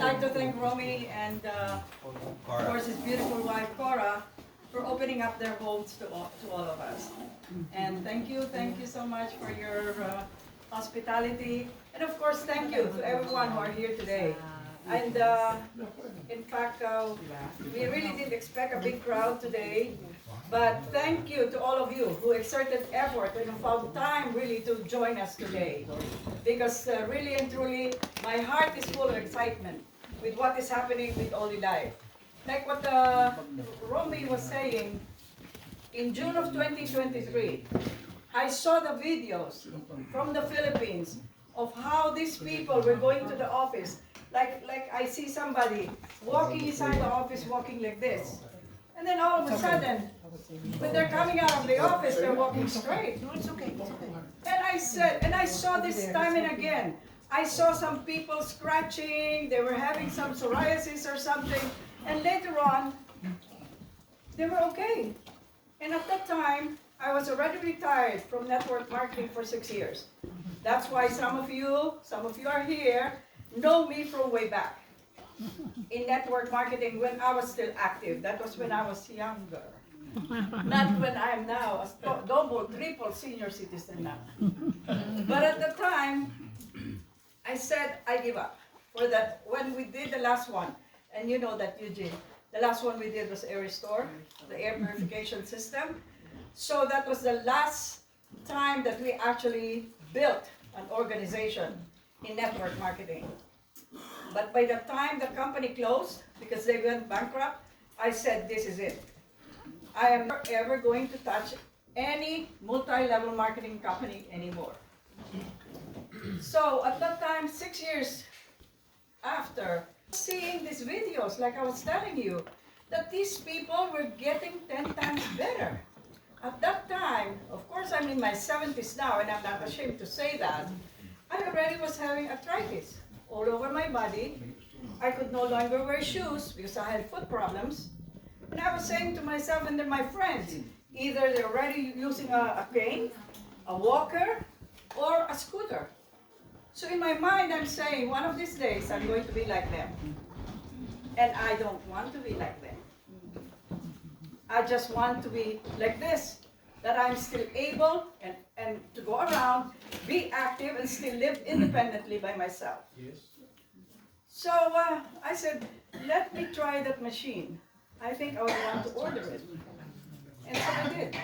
like to thank Romy and of course his beautiful wife Cora for opening up their homes to all of us. And thank you so much for your hospitality. And of course, thank you to everyone who are here today. And in fact, we really didn't expect a big crowd today. But thank you to all of you who exerted effort and found time really to join us today. Because really and truly, my heart is full of excitement with what is happening with Holy Life. Like what Romy was saying, in June of 2023, I saw the videos from the Philippines of how these people were going to the office. Like I see somebody walking inside the office, walking like this. And then all of a sudden, when they're coming out of the office, they're walking straight. No, it's okay, it's okay. And I saw this time and again. I saw some people scratching, they were having some psoriasis or something, and later on, they were okay. And at that time, I was already retired from network marketing for 6 years. That's why some of you are here, know me from way back in network marketing when I was still active. That was when I was younger. Not when I am now a double, triple senior citizen now. But at the time, I said I give up. For that, when we did the last one, and you know that, Eugene, the last one we did was Air Restore, the air purification system. So that was the last time that we actually built an organization in network marketing. But by the time the company closed, because they went bankrupt, I said, this is it. I am never ever going to touch any multi-level marketing company anymore. So at that time, 6 years after, seeing these videos, like I was telling you, that these people were getting 10 times better. At that time, of course I'm in my 70s now, and I'm not ashamed to say that, I already was having arthritis all over my body. I could no longer wear shoes because I had foot problems. And I was saying to myself and then my friends, either they're already using a cane, a walker, or a scooter. So in my mind, I'm saying, one of these days, I'm going to be like them. And I don't want to be like them. I just want to be like this, that I'm still able and to go around, be active, and still live independently by myself. Yes. So I said, let me try that machine. I think I would want to order it. And so I did.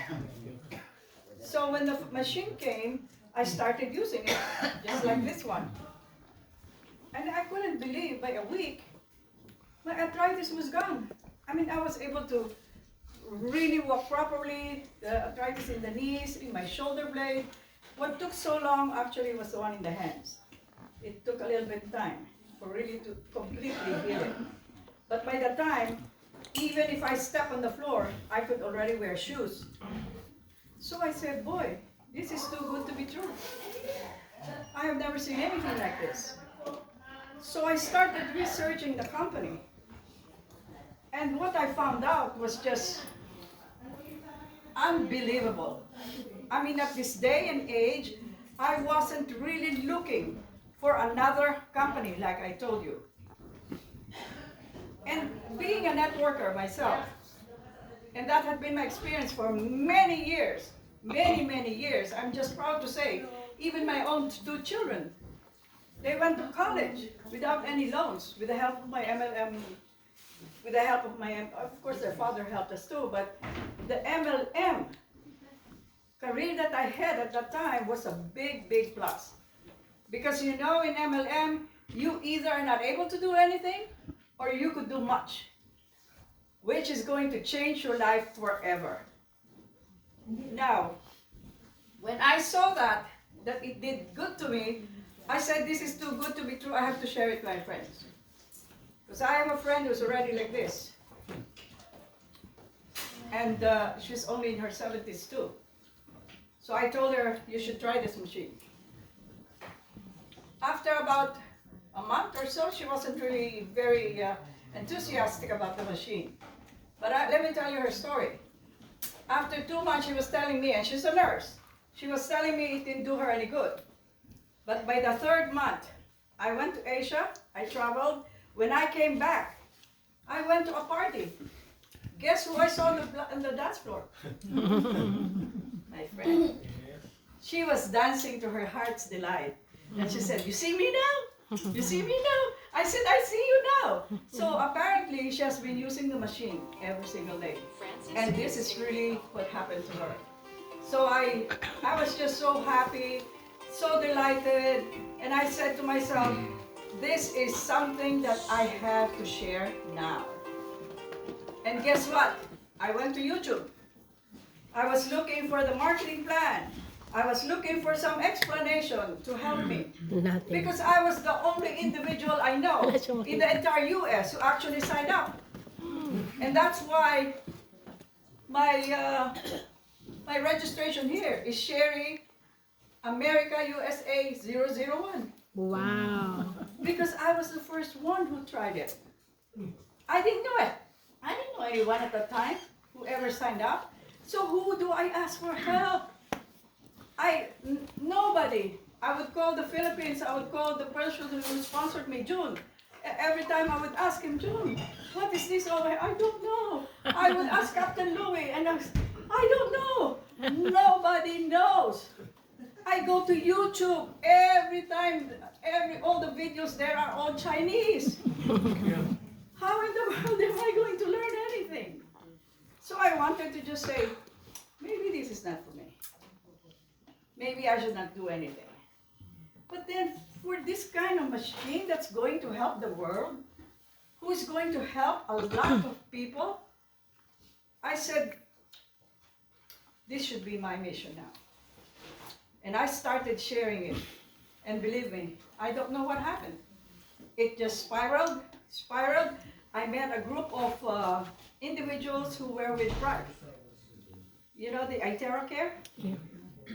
So when the machine came, I started using it, just like this one. And I couldn't believe by a week, my arthritis was gone. I mean, I was able to really walk properly, the arthritis in the knees, in my shoulder blade. What took so long actually was the one in the hands. It took a little bit of time for really to completely heal it. But by the time, even if I step on the floor, I could already wear shoes. So I said, boy, this is too good to be true. I have never seen anything like this. So I started researching the company. And what I found out was just unbelievable. I mean, at this day and age, I wasn't really looking for another company, like I told you. And being a networker myself, and that had been my experience for many years, many years. I'm just proud to say, even my own 2 children, they went to college without any loans, with the help of my MLM, of course their father helped us too, but the MLM career that I had at that time was a big plus. Because you know, in MLM, you either are not able to do anything, or you could do much, which is going to change your life forever. Now, when I saw that it did good to me, I said, this is too good to be true, I have to share it with my friends. Because I have a friend who's already like this. And she's only in her 70s too. So I told her, you should try this machine. After about a month or so, she wasn't really very enthusiastic about the machine. But let me tell you her story. After 2 months, she was telling me, and she's a nurse, she was telling me it didn't do her any good. But by the 3rd month, I went to Asia, I traveled When I came back, I went to a party. Guess who I saw on the dance floor? My friend. She was dancing to her heart's delight. And she said, "You see me now? You see me now?" I said, "I see you now." So apparently she has been using the machine every single day. And this is really what happened to her. So I was just so happy, so delighted. And I said to myself, this is something that I have to share now. And guess what? I went to YouTube. I was looking for the marketing plan. I was looking for some explanation to help me. Nothing. Because I was the only individual I know in the entire US who actually signed up. And that's why my registration here is Sherry America USA 001. Wow. Because I was the first one who tried it. I didn't know it. I didn't know anyone at that time who ever signed up. So who do I ask for help? Nobody. I would call the Philippines. I would call the person who sponsored me, June. Every time I would ask him, "June, what is this over here?" "I don't know." I would ask Captain Louis, and I don't know. Nobody knows. I go to YouTube every time. All the videos there are all Chinese. How in the world am I going to learn anything? So I wanted to just say, maybe this is not for me. Maybe I should not do anything. But then for this kind of machine that's going to help the world, who is going to help a lot of people, I said, this should be my mission now. And I started sharing it. And believe me, I don't know what happened. It just spiraled. I met a group of individuals who were with Pride. You know, the iTeracare? Yeah.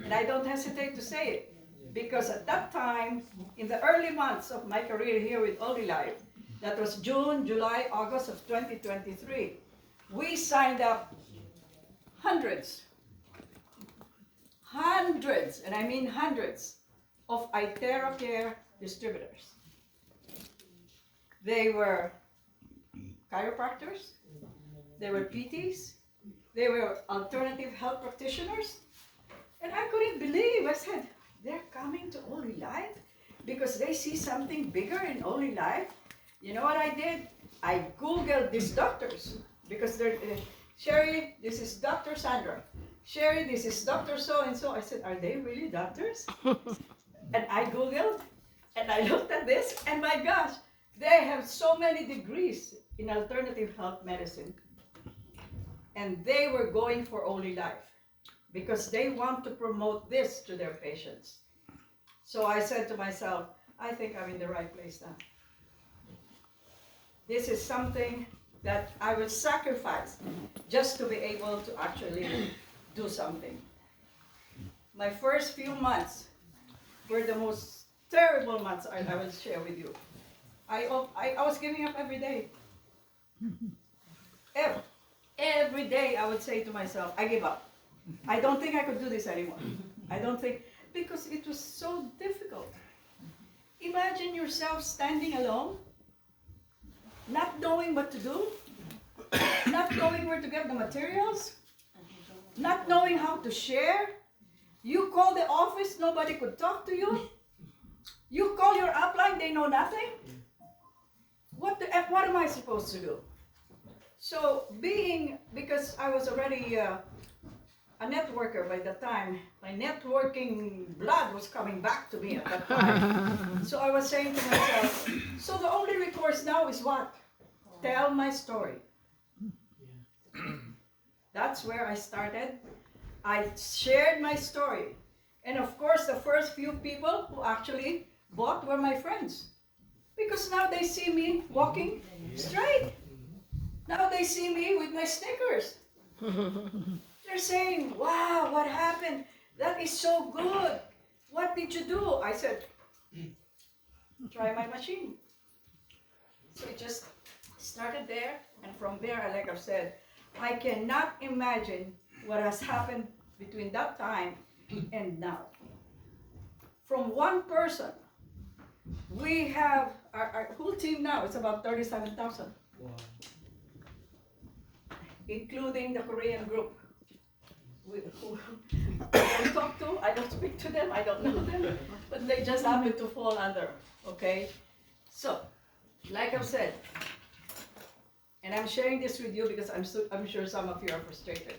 And I don't hesitate to say it, because at that time, in the early months of my career here with Only Life, that was June, July, August of 2023, we signed up hundreds, and I mean hundreds, of iTeracare distributors. They were chiropractors, they were PTs, they were alternative health practitioners, and I couldn't believe. I said, they're coming to Only Life because they see something bigger in Only Life. You know what I did? I Googled these doctors because they're, Sherry, this is Dr. Sandra. Sherry, this is Dr. So-and-so. I said, are they really doctors? And I Googled, and I looked at this, and my gosh, they have so many degrees in alternative health medicine. And they were going for Only Life because they want to promote this to their patients. So I said to myself, I think I'm in the right place now. This is something that I will sacrifice just to be able to actually do something. My first few months were the most terrible months I will share with you. I was giving up every day. Every day I would say to myself, I give up. I don't think I could do this anymore. I don't think, because it was so difficult. Imagine yourself standing alone, not knowing what to do, not knowing where to get the materials, not knowing how to share. You call the office, nobody could talk to you. You call your upline, they know nothing. What am I supposed to do? So because I was already a networker by that time, my networking blood was coming back to me at that time. So I was saying to myself, so the only recourse now is what? Tell my story. That's where I started. I shared my story. And of course, the first few people who actually bought were my friends. Because now they see me walking straight. Now they see me with my Snickers. They're saying, wow, what happened? That is so good. What did you do? I said, try my machine. So it just started there. And from there, like I've said, I cannot imagine what has happened between that time and now. From one person, we We have our whole team now. It's about 37,000, Wow. including the Korean group. Who I don't talk to, I don't speak to them, I don't know them, but they just happen to fall under, okay? So, like I've said, and I'm sharing this with you because I'm sure some of you are frustrated.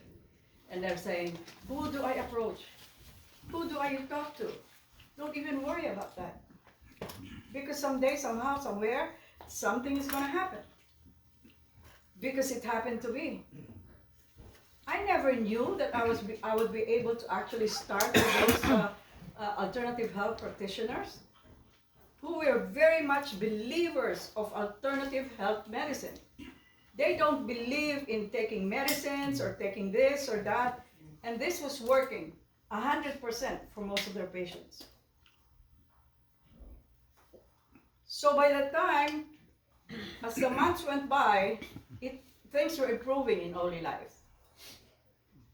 And they're saying, who do I approach? Who do I talk to? Don't even worry about that. Because someday, somehow, somewhere, something is going to happen. Because it happened to me. I never knew that I would be able to actually start with those alternative health practitioners who were very much believers of alternative health medicine. They don't believe in taking medicines or taking this or that, and this was working 100% for most of their patients. So by the time, as the months went by, things were improving in Holy Life.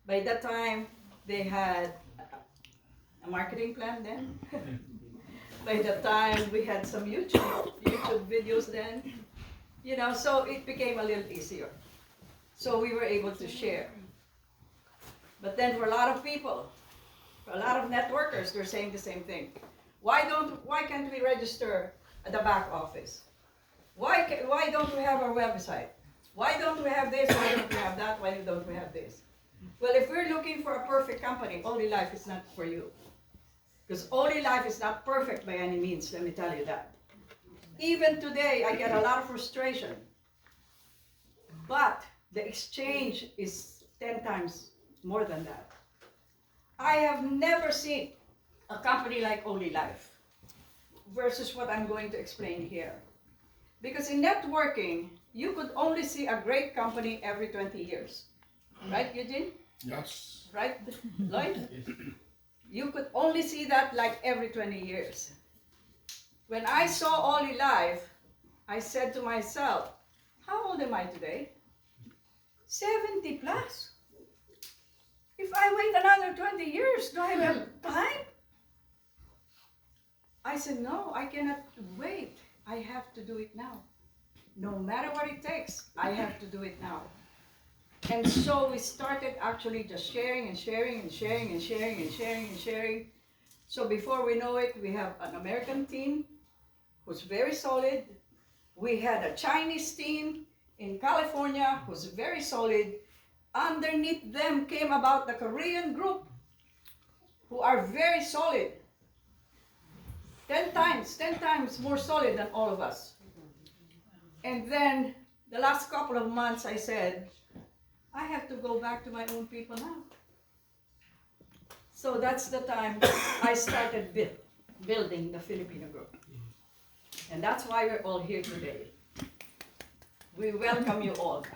By that time, they had a marketing plan then. By that time, we had some YouTube videos then. You know, so it became a little easier. So we were able to share. But then for a lot of people, for a lot of networkers, they're saying the same thing. Why can't we register at the back office? Why don't we have our website? Why don't we have this? Why don't we have that? Why don't we have this? Well, if we're looking for a perfect company, Holy Life is not for you. Because Holy Life is not perfect by any means, let me tell you that. Even today, I get a lot of frustration. But the exchange is 10 times more than that. I have never seen a company like Holy Life versus what I'm going to explain here. Because in networking, you could only see a great company every 20 years. Right, Eugene? Yes. Right, Lloyd? You could only see that like every 20 years. When I saw Holy Life, I said to myself, how old am I today? 70 plus. If I wait another 20 years, do I have time? I said, no, I cannot wait. I have to do it now. No matter what it takes, I have to do it now. And so we started actually just sharing and sharing and sharing and sharing and sharing and sharing. So before we know it, we have an American team who's very solid. We had a Chinese team in California who's very solid. Underneath them came about the Korean group who are very solid. 10 times more solid than all of us. And then the last couple of months I said, I have to go back to my own people now. So that's the time I started building the Filipino group. And that's why we're all here today. We welcome you all.